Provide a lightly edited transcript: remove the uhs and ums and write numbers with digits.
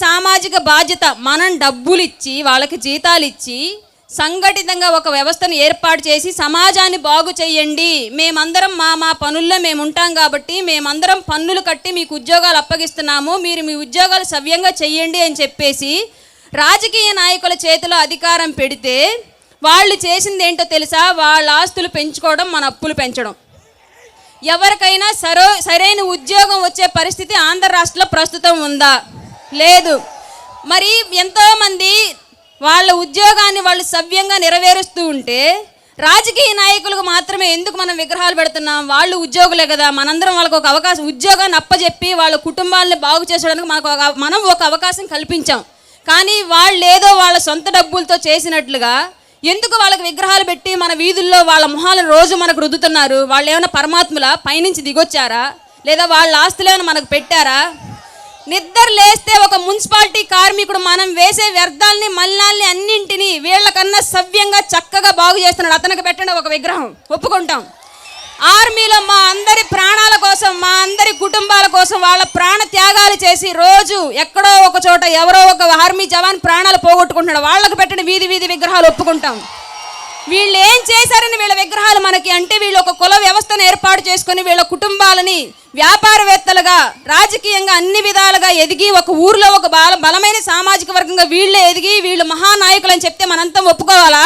సామాజిక బాధ్యత. మనం డబ్బులు ఇచ్చి వాళ్ళకి జీతాలు ఇచ్చి సంఘటితంగా ఒక వ్యవస్థను ఏర్పాటు చేసి సమాజాన్ని బాగు చేయండి, మేమందరం మా పనుల్లో మేము ఉంటాం కాబట్టి మేమందరం పన్నులు కట్టి మీకు ఉద్యోగాలు అప్పగిస్తున్నాము, మీరు మీ ఉద్యోగాలు సవ్యంగా చెయ్యండి అని చెప్పేసి రాజకీయ నాయకుల చేతిలో అధికారం పెడితే వాళ్ళు చేసింది ఏంటో తెలుసా? వాళ్ళ ఆస్తులు పెంచుకోవడం, మన అప్పులు పెంచడం. ఎవరికైనా సరైన ఉద్యోగం వచ్చే పరిస్థితి ఆంధ్ర రాష్ట్రంలో ప్రస్తుతం ఉందా? లేదు. మరి ఎంతోమంది వాళ్ళ ఉద్యోగాన్ని వాళ్ళు సవ్యంగా నెరవేరుస్తూ ఉంటే రాజకీయ నాయకులకు మాత్రమే ఎందుకు మనం విగ్రహాలు పెడుతున్నాం? వాళ్ళు ఉద్యోగులే కదా, మనందరం వాళ్ళకు ఒక అవకాశం, ఉద్యోగాన్ని అప్పచెప్పి వాళ్ళ కుటుంబాలని బాగు చేసడానికి మనం ఒక అవకాశం కల్పించాం. కానీ వాళ్ళు ఏదో వాళ్ళ సొంత డబ్బులతో చేసినట్లుగా ఎందుకు వాళ్ళకి విగ్రహాలు పెట్టి మన వీధుల్లో వాళ్ళ మొహాలను రోజు మనకు రుద్దుతున్నారు? వాళ్ళు ఏమైనా పరమాత్ముల పైనుంచి దిగొచ్చారా? లేదా వాళ్ళ ఆస్తులు ఏమైనా మనకు పెట్టారా? నిద్ర లేస్తే ఒక మున్సిపాలిటీ కార్మికుడు మనం వేసే వ్యర్థాలని మలినాల్ని అన్నింటినీ వీళ్ళకన్నా సవ్యంగా చక్కగా బాగు చేస్తున్నాడు, అతనికి పెట్టండి ఒక విగ్రహం, ఒప్పుకుంటాం. ఆర్మీలో మా అందరి ప్రాణాల కోసం, మా అందరి కుటుంబాల కోసం వాళ్ళ ప్రాణ త్యాగాలు చేసి రోజు ఎక్కడో ఒక చోట ఎవరో ఒక ఆర్మీ జవాన్ ప్రాణాలు పోగొట్టుకుంటున్నాడు, వాళ్ళకు పెట్టండి వీధి వీధి విగ్రహాలు, ఒప్పుకుంటాం. వీళ్ళు ఏం చేశారని వీళ్ళ విగ్రహాలు మనకి అంటే, వీళ్ళు ఒక కుల వ్యవస్థను ఏర్పాటు చేసుకొని వీళ్ళ కుటుంబాలని వ్యాపారవేత్తలుగా రాజకీయంగా అన్ని విధాలుగా ఎదిగి ఒక ఊర్లో ఒక బలమైన సామాజిక వర్గంగా వీళ్ళే ఎదిగి వీళ్ళు మహానాయకులు అని చెప్తే మనంతా ఒప్పుకోవాలా?